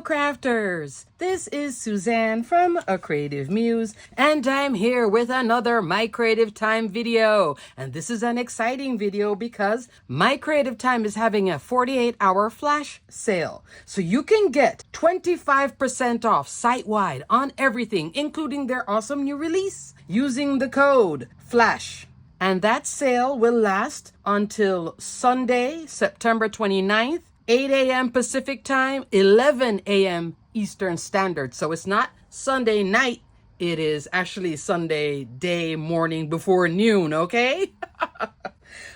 Crafters! This is Suzanne from A Creative Muse, and I'm here with another My Creative Time video. And this is an exciting video because My Creative Time is having a 48-hour flash sale. So you can get 25% off site-wide on everything, including their awesome new release, using the code FLASH. And that sale will last until Sunday, September 29th, 8 a.m. Pacific time, 11 a.m. Eastern Standard. So it's not Sunday night. It is actually Sunday day, morning, before noon, okay?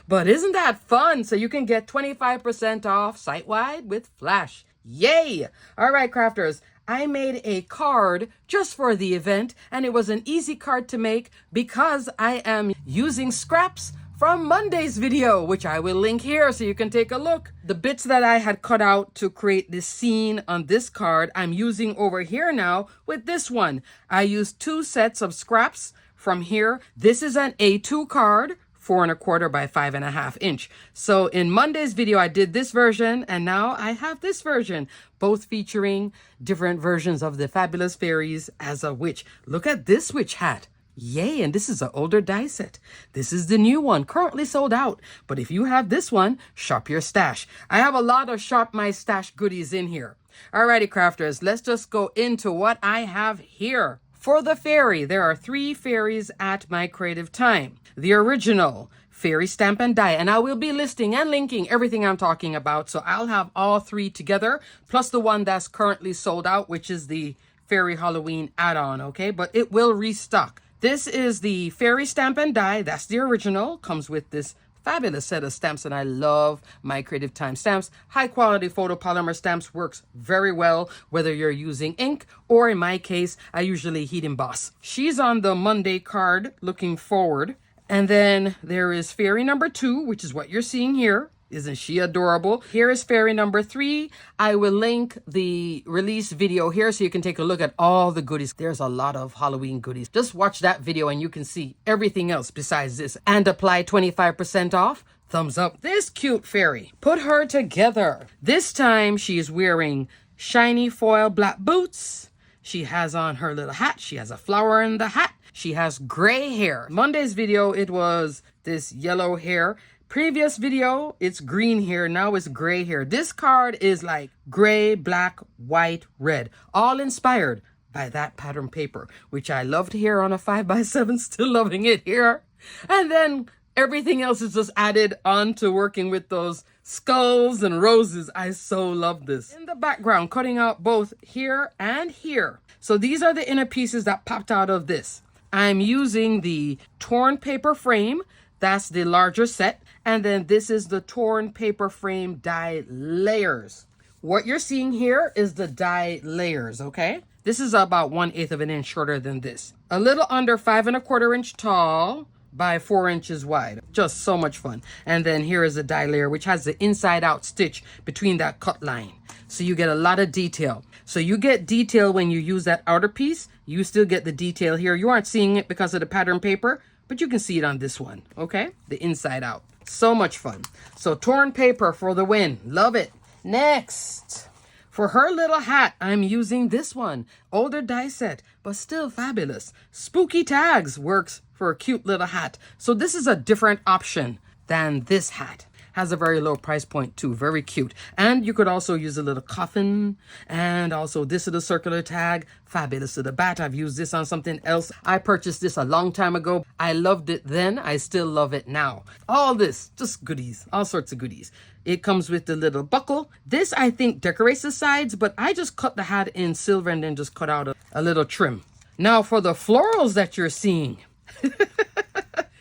But isn't that fun? So you can get 25% off site-wide with Flash. Yay! All right, crafters. I made a card just for the event, and it was an easy card to make because I am using scraps from Monday's video, which I will link here so you can take a look. The bits that I had cut out to create this scene on this card, I'm using over here now with this one. I used 2 sets of scraps from here. This is an A2 card, 4 1/4 by 5.5 inch. So in Monday's video, I did this version, and now I have this version, both featuring different versions of the Fabulous Fairies as a witch. Look at this witch hat. Yay, and this is an older die set. This is the new one, currently sold out. But if you have this one, shop your stash. I have a lot of shop my stash goodies in here. Alrighty, crafters, let's just go into what I have here. For the fairy, there are 3 fairies at My Creative Time. The original fairy stamp and die, and I will be listing and linking everything I'm talking about. So I'll have all 3 together, plus the one that's currently sold out, which is the Fairy Halloween add-on, okay? But it will restock. This is the fairy stamp and die. That's the original. Comes with this fabulous set of stamps, and I love My Creative Time stamps. High quality photopolymer stamps works very well, whether you're using ink or, in my case, I usually heat emboss. She's on the Monday card, looking forward. And then there is fairy number 2, which is what you're seeing here. Isn't she adorable? Here is fairy number 3. I will link the release video here so you can take a look at all the goodies. There's a lot of Halloween goodies. Just watch that video and you can see everything else besides this. And apply 25% off. Thumbs up. This cute fairy. Put her together. This time she is wearing shiny foil black boots. She has on her little hat. She has a flower in the hat. She has gray hair. Monday's video, it was this yellow hair. Previous video, it's green hair. Now it's gray hair. This card is like gray, black, white, red. All inspired by that pattern paper, which I loved here on a 5x7. Still loving it here. And then everything else is just added on to working with those skulls and roses. I so love this. In the background, cutting out both here and here. So these are the inner pieces that popped out of this. I'm using the torn paper frame. That's the larger set. And then this is the torn paper frame die layers. What you're seeing here is the die layers, okay? This is about 1/8 of an inch shorter than this. A little under 5 1/4 inch tall by 4 inches wide. Just so much fun. And then here is a die layer, which has the inside out stitch between that cut line. So you get a lot of detail. So you get detail when you use that outer piece. You still get the detail here. You aren't seeing it because of the pattern paper, but you can see it on this one, okay? The inside out. So much fun. So torn paper for the win. Love it. Next, for her little hat, I'm using this one. Older die set, but still fabulous. Spooky tags works for a cute little hat. So this is a different option than this hat. Has a very low price point too. Very cute. And you could also use a little coffin. And also this little circular tag. Fabulous little bat. I've used this on something else. I purchased this a long time ago. I loved it then. I still love it now. All this, just goodies. All sorts of goodies. It comes with the little buckle. This, I think, decorates the sides. But I just cut the hat in silver and then just cut out a little trim. Now for the florals that you're seeing.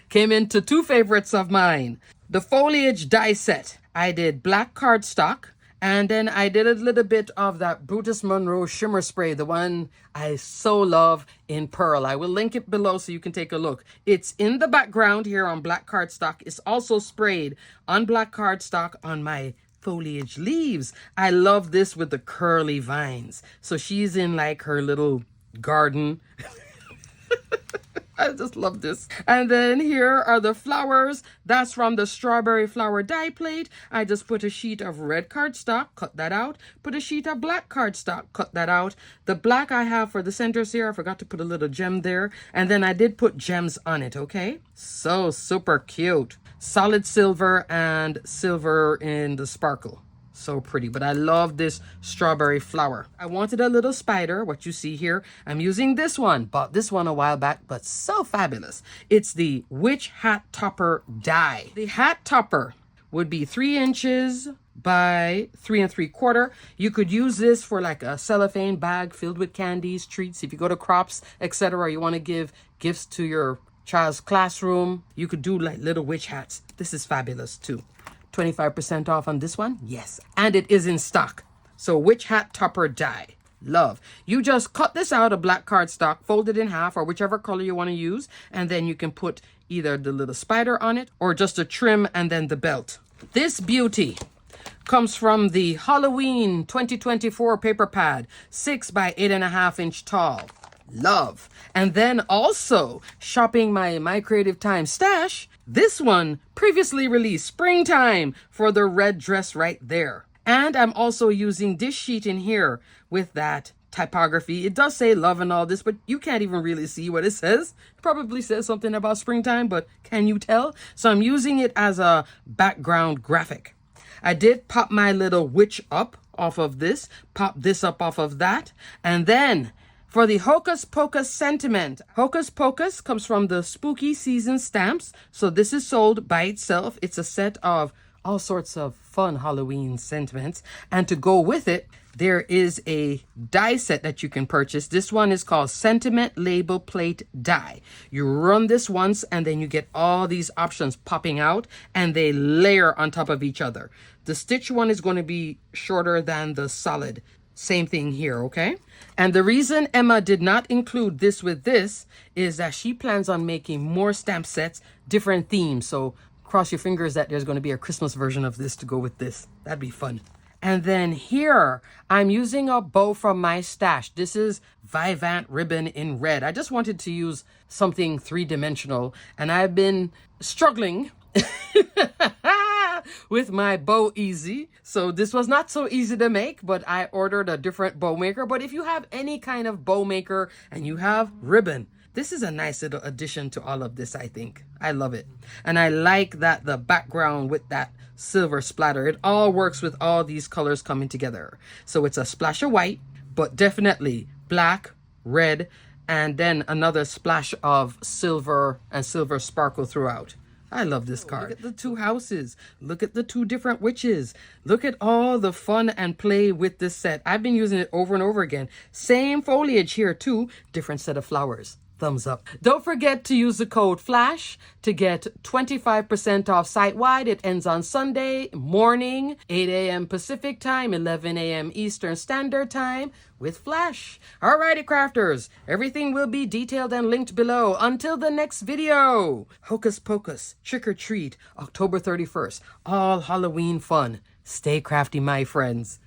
Came into 2 favorites of mine. The foliage die set. I did black cardstock, and then I did a little bit of that Brutus Monroe shimmer spray, the one I so love in pearl. I will link it below so you can take a look. It's in the background here on black cardstock. It's also sprayed on black cardstock on my foliage leaves. I love this with the curly vines. So she's in like her little garden. I just love this. And then here are the flowers. That's from the strawberry flower die plate. I just put a sheet of red cardstock, cut that out. Put a sheet of black cardstock, cut that out. The black I have for the centers here, I forgot to put a little gem there. And then I did put gems on it, okay? So super cute. Solid silver and silver in the sparkle. So pretty, but I love this strawberry flower. I wanted a little spider, what you see here. I'm using this one, bought this one a while back, but so fabulous. It's the Witch Hat Topper die. The hat topper would be 3 inches by 3 3/4. You could use this for like a cellophane bag filled with candies, treats. If you go to crops, etc., you want to give gifts to your child's classroom, you could do like little witch hats. This is fabulous too. 25% off on this one. Yes. And it is in stock. So Witch Hat Topper die. Love. You just cut this out of black cardstock, fold it in half or whichever color you want to use. And then you can put either the little spider on it or just a trim and then the belt. This beauty comes from the Halloween 2024 paper pad, 6 by 8.5 inch tall. Love. And then also shopping my Creative Time stash. This one previously released springtime for the red dress right there. And I'm also using this sheet in here with that typography. It does say love and all this, but you can't even really see what it says. It probably says something about springtime, but can you tell? So I'm using it as a background graphic. I did pop my little witch up off of this, pop this up off of that, and then for the Hocus Pocus sentiment, Hocus Pocus comes from the Spooky Season stamps. So this is sold by itself. It's a set of all sorts of fun Halloween sentiments. And to go with it, there is a die set that you can purchase. This one is called Sentiment Label Plate Die. You run this once and then you get all these options popping out and they layer on top of each other. The stitch one is going to be shorter than the solid. Same thing here, okay? And the reason Emma did not include this with this is that she plans on making more stamp sets, different themes. So cross your fingers that there's going to be a Christmas version of this to go with this. That'd be fun. And then here, I'm using a bow from my stash. This is Vivant ribbon in red. I just wanted to use something 3-dimensional, and I've been struggling with my bow easy. So this was not so easy to make, but I ordered a different bow maker. But if you have any kind of bow maker and you have ribbon, this is a nice little addition to all of this, I think. I love it. And I like that the background with that silver splatter, it all works with all these colors coming together. So it's a splash of white, but definitely black, red, and then another splash of silver and silver sparkle throughout. I love this card. Look at the 2 houses. Look at the 2 different witches. Look at all the fun and play with this set. I've been using it over and over again. Same foliage here too. Different set of flowers. Thumbs up. Don't forget to use the code FLASH to get 25% off site-wide. It ends on Sunday morning, 8 a.m. Pacific time, 11 a.m. Eastern Standard Time with Flash. Alrighty, crafters. Everything will be detailed and linked below. Until the next video. Hocus Pocus, Trick or Treat, October 31st. All Halloween fun. Stay crafty, my friends.